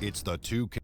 It's the 2K.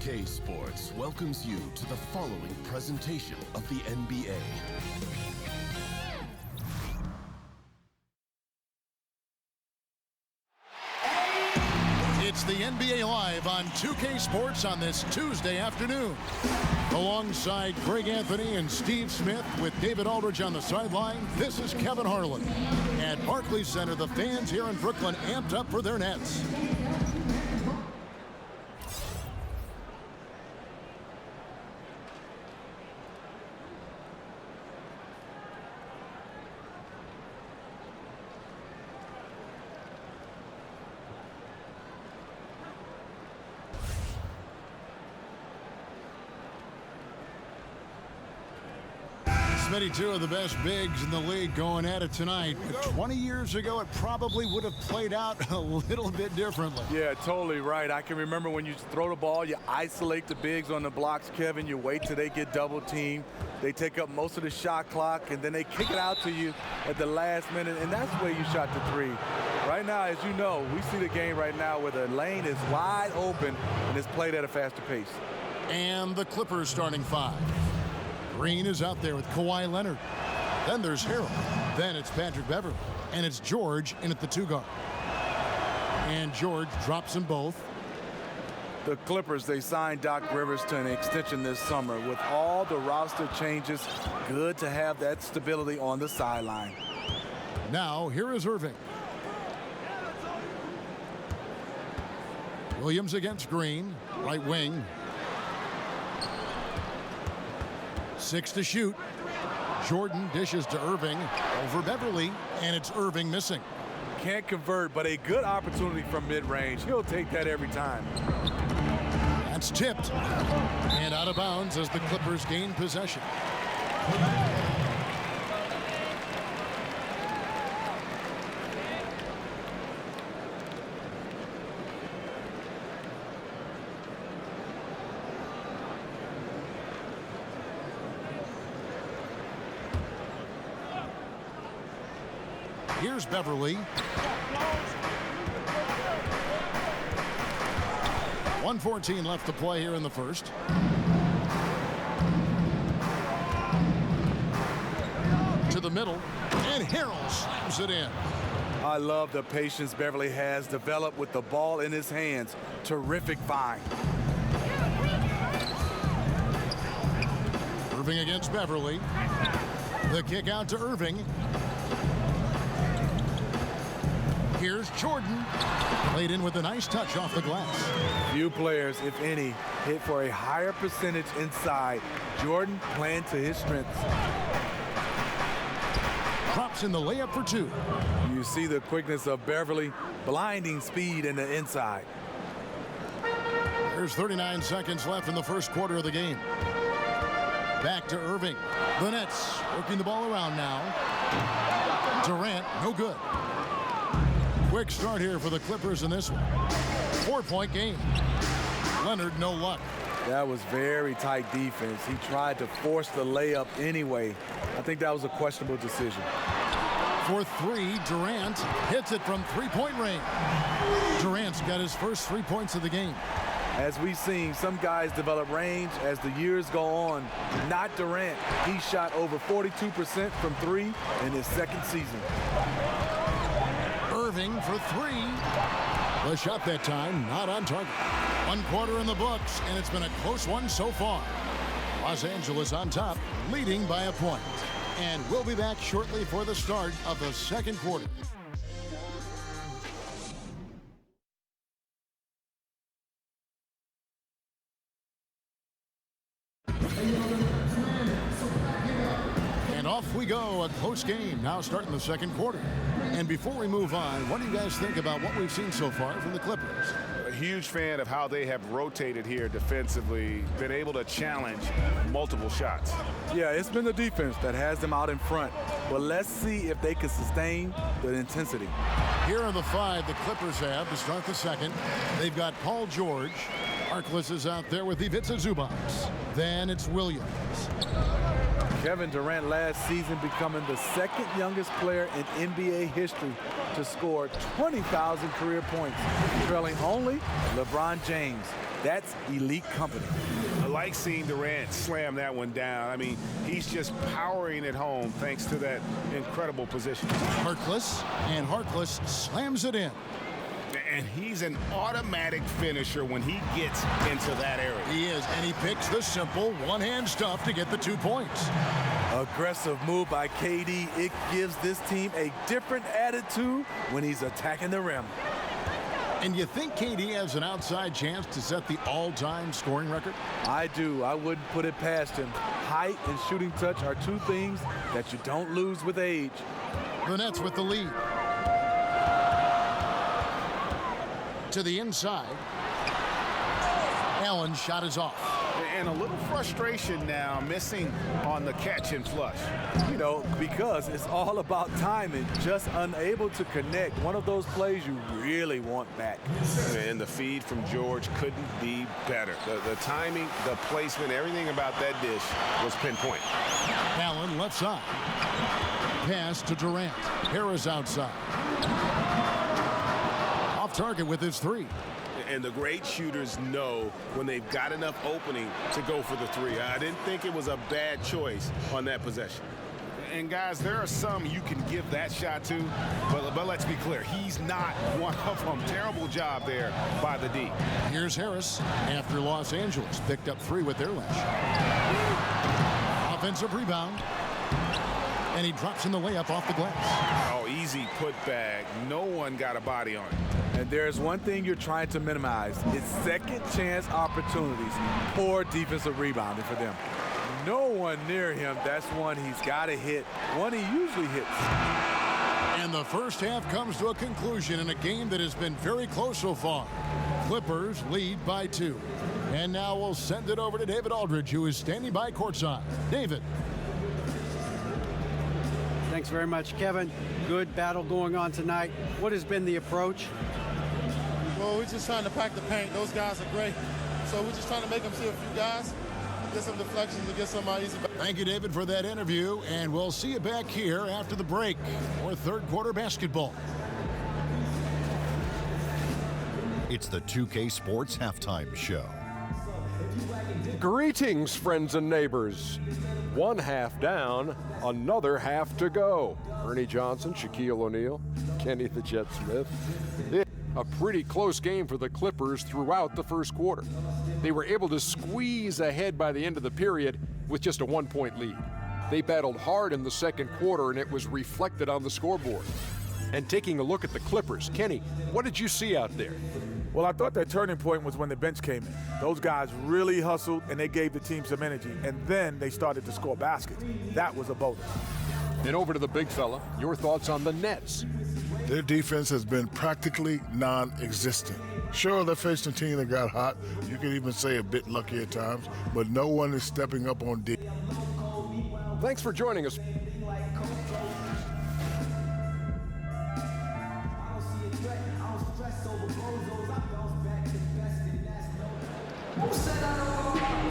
nba2k Sports welcomes you to the following presentation of the NBA. It's the NBA Live on 2K Sports on this Tuesday afternoon. Alongside Greg Anthony and Steve Smith with David Aldridge on the sideline, this is Kevin Harlan. At Barclays Center, the fans here in Brooklyn amped up for their Nets. Smitty, two of the best bigs in the league going at it tonight. 20 years ago, it probably would have played out a little bit differently. Yeah, totally right. I can remember when you throw the ball, you isolate the bigs on the blocks, Kevin. You wait till they get double teamed. They take up most of the shot clock, and then they kick it out to you at the last minute, and that's where you shot the three. Right now, as you know, we see the game right now where the lane is wide open and it's played at a faster pace. And the Clippers starting five. Green is out there with Kawhi Leonard. Then there's Harold. Then it's Patrick Beverley. And it's George in at the two guard. And George drops them both. The Clippers, they signed Doc Rivers to an extension this summer. With all the roster changes, good to have that stability on the sideline. Now, here is Irving. Williams against Green, right wing. 6 to shoot. Jordan dishes to Irving over Beverly, and it's Irving missing. Can't convert, but a good opportunity from mid-range. He'll take that every time. That's tipped and out of bounds as the Clippers gain possession. Here's Beverly. 1:14 left to play here in the first. To the middle, and Harold slams it in. I love the patience Beverly has developed with the ball in his hands. Terrific find. Irving against Beverly. The kick out to Irving. Here's Jordan. Played in with a nice touch off the glass. Few players, if any, hit for a higher percentage inside. Jordan playing to his strengths. Drops in the layup for two. You see the quickness of Beverly, blinding speed in the inside. There's 39 seconds left in the first quarter of the game. Back to Irving. The Nets working the ball around now. Durant, no good. Quick start here for the Clippers in this one. 4-point game. Leonard, no luck. That was very tight defense. He tried to force the layup anyway. I think that was a questionable decision. For three, Durant hits it from three-point range. Durant's got his first 3 points of the game. As we've seen, some guys develop range as the years go on. Not Durant. He shot over 42% from three in his second season. Irving for three. The shot that time not on target. 1 quarter in the books, and it's been a close one so far. Los Angeles on top, leading by a point. And we'll be back shortly for the start of the second quarter. And off we go, a close game now starting the second quarter. And before we move on, what do you guys think about what we've seen so far from the Clippers? huge fan of how they have rotated here defensively, been able to challenge multiple shots. Yeah, it's been the defense that has them out in front. But let's see if they can sustain the intensity. Here are the 5 the Clippers have to start the second. They've got Paul George. Harkless is out there with Ivica Zubac. Then it's Williams. Kevin Durant last season becoming the second youngest player in NBA history to score 20,000 career points, trailing only LeBron James. That's elite company. I like seeing Durant slam that one down. I mean, he's just powering it home thanks to that incredible position. Harkless, and Harkless slams it in. And he's an automatic finisher when he gets into that area. He is, and he picks the simple one-hand stuff to get the 2 points. Aggressive move by KD. It gives this team a different attitude when he's attacking the rim. And you think KD has an outside chance to set the all-time scoring record? I do. I wouldn't put it past him. Height and shooting touch are 2 things that you don't lose with age. The Nets with the lead. To the inside. Allen's shot is off. And a little frustration now, missing on the catch and flush. You know, because it's all about timing, just unable to connect. One of those plays you really want back. And the feed from George couldn't be better. The timing, the placement, everything about that dish was pinpoint. Allen left side. Pass to Durant. Harris outside. Off target with his 3. And the great shooters know when they've got enough opening to go for the 3. I didn't think it was a bad choice on that possession. And guys, there are some you can give that shot to, but let's be clear, he's not one of them. Terrible job there by the D. Here's Harris after Los Angeles picked up 3 with their lynch. Offensive rebound. And he drops in the layup off the glass. Oh, easy putback. No one got a body on it. And there's one thing you're trying to minimize. It's second chance opportunities. Poor defensive rebounding for them. No one near him. That's one he's got to hit. One he usually hits. And the first half comes to a conclusion in a game that has been very close so far. Clippers lead by 2. And now we'll send it over to David Aldridge, who is standing by courtside. David. Thanks very much, Kevin. Good battle going on tonight. What has been the approach? Well, we're just trying to pack the paint. Those guys are great. So we're just trying to make them see a few guys, get some deflections, and get some easy. Thank you, David, for that interview. And we'll see you back here after the break for third quarter basketball. It's the 2K Sports Halftime Show. Greetings, friends and neighbors. 1 half down, another half to go. Ernie Johnson, Shaquille O'Neal, Kenny the Jet Smith. A pretty close game for the Clippers throughout the first quarter. They were able to squeeze ahead by the end of the period with just a 1-point lead. They battled hard in the second quarter, and it was reflected on the scoreboard. And taking a look at the Clippers, Kenny, what did you see out there? Well, I thought that turning point was when the bench came in. Those guys really hustled, and they gave the team some energy. And then they started to score baskets. That was a bonus. And over to the big fella, your thoughts on the Nets. Their defense has been practically non-existent. Sure, they're facing a team that got hot. You could even say a bit lucky at times, but no one is stepping up on D. Thanks for joining us.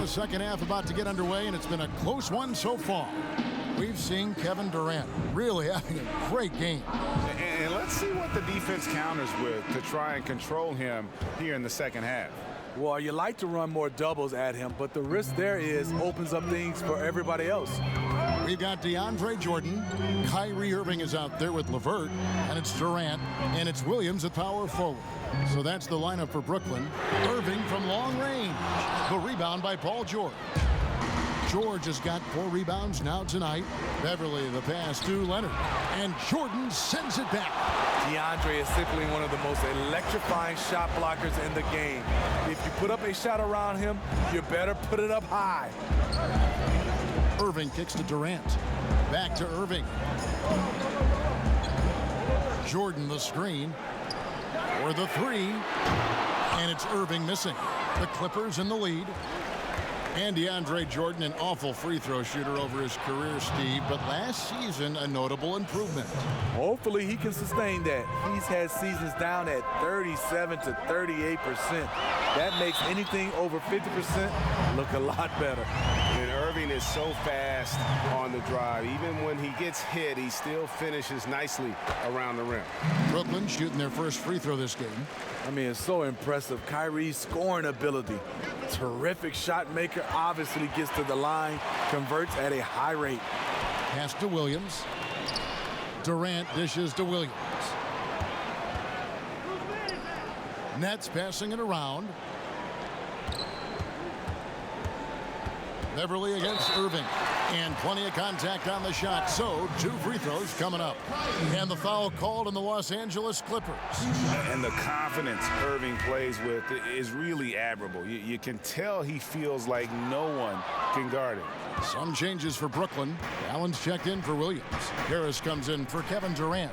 The second half about to get underway, and it's been a close one so far. We've seen Kevin Durant really having a great game. And let's see what the defense counters with to try and control him here in the second half. Well, you like to run more doubles at him, but the risk there is opens up things for everybody else. We've got DeAndre Jordan. Kyrie Irving is out there with LeVert, and it's Durant, and it's Williams at power forward. So that's the lineup for Brooklyn. Irving from long range. The rebound by Paul George. George has got 4 rebounds now tonight. Beverly the pass to Leonard. And Jordan sends it back. DeAndre is simply one of the most electrifying shot blockers in the game. If you put up a shot around him, you better put it up high. Irving kicks to Durant. Back to Irving. Jordan the screen. For the 3. And it's Irving missing. The Clippers in the lead. And DeAndre Jordan, an awful free throw shooter over his career, Steve, but last season a notable improvement. Hopefully he can sustain that. He's had seasons down at 37 to 38%. That makes anything over 50% look a lot better. And Irving is so fast on the drive. Even when he gets hit, he still finishes nicely around the rim. Brooklyn shooting their first free throw this game. I mean, it's so impressive. Kyrie's scoring ability. Terrific shot maker, obviously gets to the line, converts at a high rate. Pass to Williams. Durant dishes to Williams. Nets passing it around. Beverly against Irving. And plenty of contact on the shot. So 2 free throws coming up. And the foul called on the Los Angeles Clippers. And the confidence Irving plays with is really admirable. You can tell he feels like no one can guard him. Some changes for Brooklyn. Allen's checked in for Williams. Harris comes in for Kevin Durant.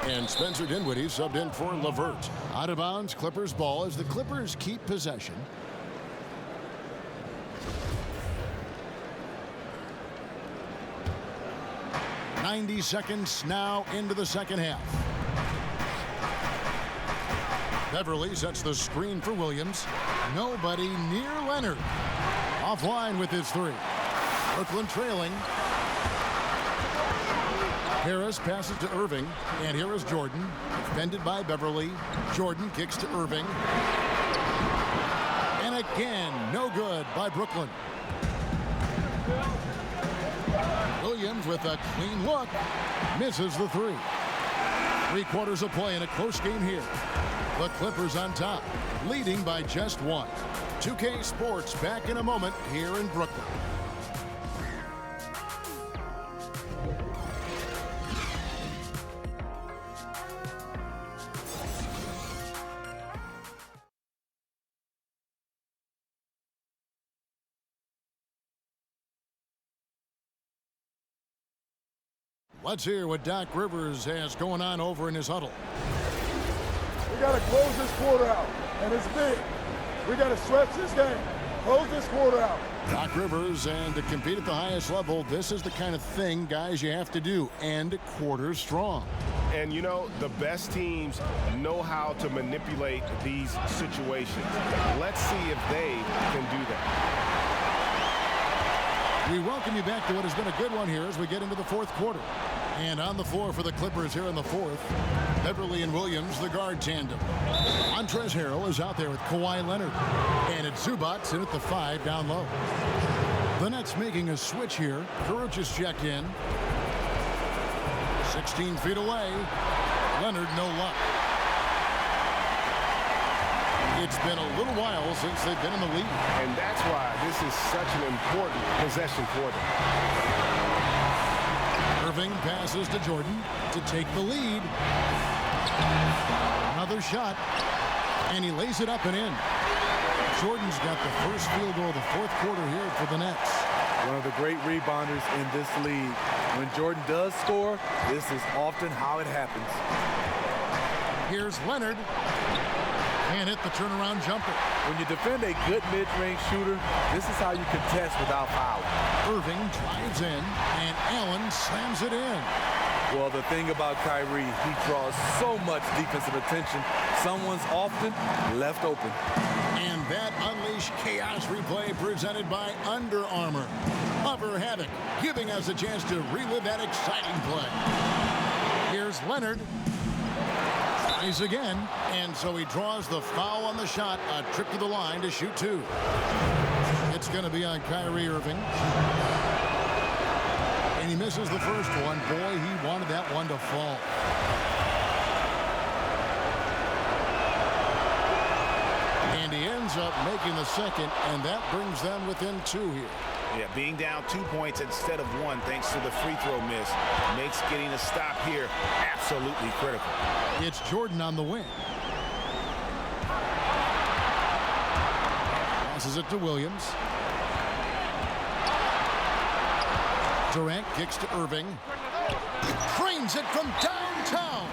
And Spencer Dinwiddie subbed in for LeVert. Out of bounds, Clippers ball as the Clippers keep possession. .90 seconds now into the second half. Beverly sets the screen for Williams. Nobody near Leonard. Offline with his 3. Brooklyn trailing. Harris passes to Irving, and here is Jordan, defended by Beverly. Jordan kicks to Irving. And again, no good by Brooklyn. Williams with a clean look, misses the 3. 3/4 of play in a close game here. The Clippers on top, leading by just 1. 2K Sports back in a moment here in Brooklyn. Let's hear what Doc Rivers has going on over in his huddle. We got to close this quarter out, and it's big. We got to stretch this game. Close this quarter out. Doc Rivers, and to compete at the highest level, this is the kind of thing, guys, you have to do. End quarters strong. And, you know, the best teams know how to manipulate these situations. Let's see if they can do that. We welcome you back to what has been a good one here as we get into the 4th quarter. And on the floor for the Clippers here in the 4th, Beverly and Williams, the guard tandem. Montrezl Harrell is out there with Kawhi Leonard. And it's Zubac in at the 5 down low. The Nets making a switch here. Kuruc is checked in. 16 feet away. Leonard, no luck. It's been a little while since they've been in the lead. And that's why this is such an important possession for them. Irving passes to Jordan to take the lead. Another shot, and he lays it up and in. Jordan's got the first field goal of the 4th quarter here for the Nets. One of the great rebounders in this league. When Jordan does score, this is often how it happens. Here's Leonard. And hit the turnaround jumper. When you defend a good mid-range shooter, this is how you contest without fouling. Irving drives in, and Allen slams it in. Well, the thing about Kyrie, he draws so much defensive attention. Someone's often left open. And that Unleash Chaos replay presented by Under Armour. Cover Havoc, giving us a chance to relive that exciting play. Here's Leonard. Tries again, and so he draws the foul on the shot. A trip to the line to shoot 2. It's going to be on Kyrie Irving. And he misses the first one. Boy, he wanted that one to fall. And he ends up making the second, and that brings them within 2 here. Yeah, being down 2 points instead of 1 thanks to the free throw miss makes getting a stop here absolutely critical. It's Jordan on the wing. Passes it to Williams. Durant kicks to Irving. Trains it from downtown.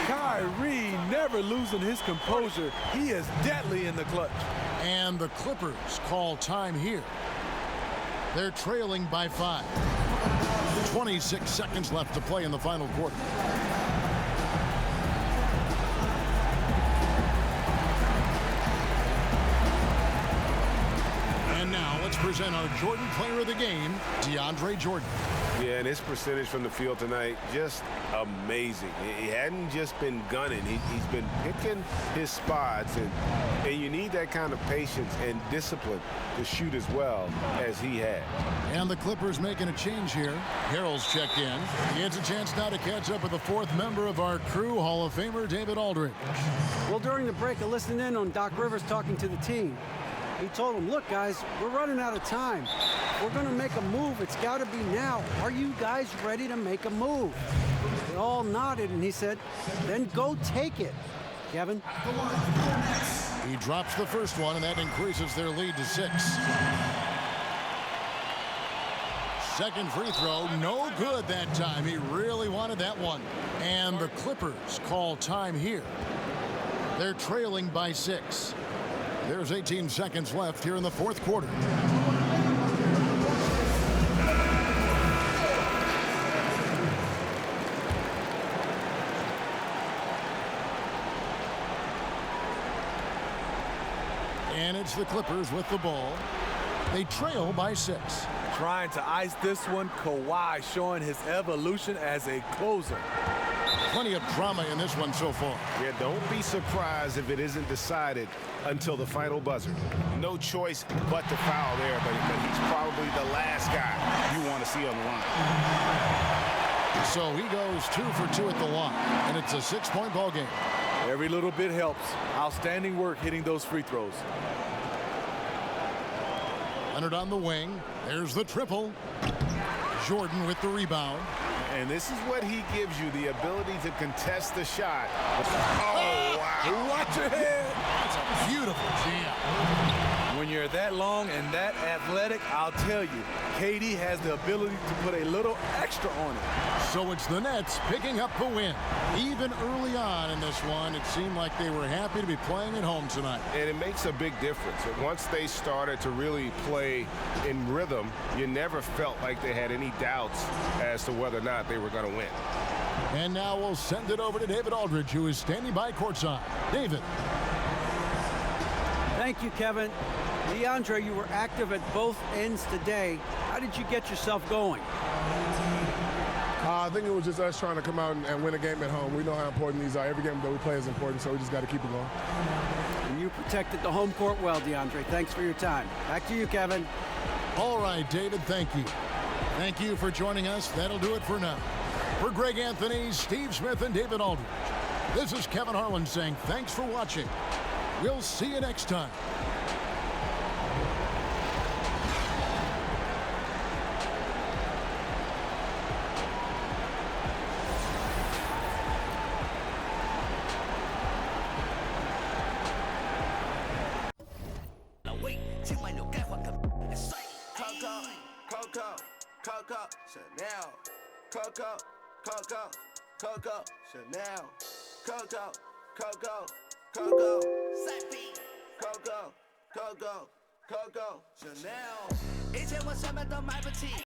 Kyrie never never losing his composure. He is deadly in the clutch. And the Clippers call time here. They're trailing by 5. 26 seconds left to play in the final quarter. And now let's present our Jordan Player of the Game, DeAndre Jordan. Yeah, and his percentage from the field tonight, just amazing. He hadn't just been gunning. He's been picking his spots, and you need that kind of patience and discipline to shoot as well as he had. And the Clippers making a change here. Harrell's checked in. He has a chance now to catch up with the 4th member of our crew, Hall of Famer David Aldridge. Well, during the break, I listened in on Doc Rivers talking to the team. He told them, look, guys, we're running out of time. We're going to make a move. It's got to be now. Are you guys ready to make a move? They all nodded, and he said, then go take it. Kevin? He drops the first one, and that increases their lead to 6. Second free throw, no good that time. He really wanted that one. And the Clippers call time here. They're trailing by 6. There's 18 seconds left here in the 4th quarter. And it's the Clippers with the ball. They trail by 6. Trying to ice this one, Kawhi showing his evolution as a closer. Plenty of drama in this one so far. Yeah, don't be surprised if it isn't decided until the final buzzer. No choice but to foul there, but he's probably the last guy you want to see on the line. So he goes 2 for 2 at the line, and it's a 6-point ball game. Every little bit helps. Outstanding work hitting those free throws. Leonard on the wing. There's the triple. Jordan with the rebound. And this is what he gives you, the ability to contest the shot. Oh, wow. Watch your head. That's a beautiful jam. When you're that long and that athletic, I'll tell you, KD has the ability to put a little extra on it. So it's the Nets picking up the win. Even early on in this one, it seemed like they were happy to be playing at home tonight. And it makes a big difference. Once they started to really play in rhythm, you never felt like they had any doubts as to whether or not they were going to win. And now we'll send it over to David Aldridge, who is standing by courtside. David. Thank you, Kevin. DeAndre, you were active at both ends today. How did you get yourself going? I think it was just us trying to come out and win a game at home. We know how important these are. Every game that we play is important, so we just got to keep it going. And you protected the home court well, DeAndre. Thanks for your time. Back to you, Kevin. All right, David, thank you. Thank you for joining us. That'll do it for now. For Greg Anthony, Steve Smith, and David Aldridge, this is Kevin Harlan saying thanks for watching. We'll see you next time. Chanel, Coco, Chanel, Coco, Chanel. 以前我什么都买不起。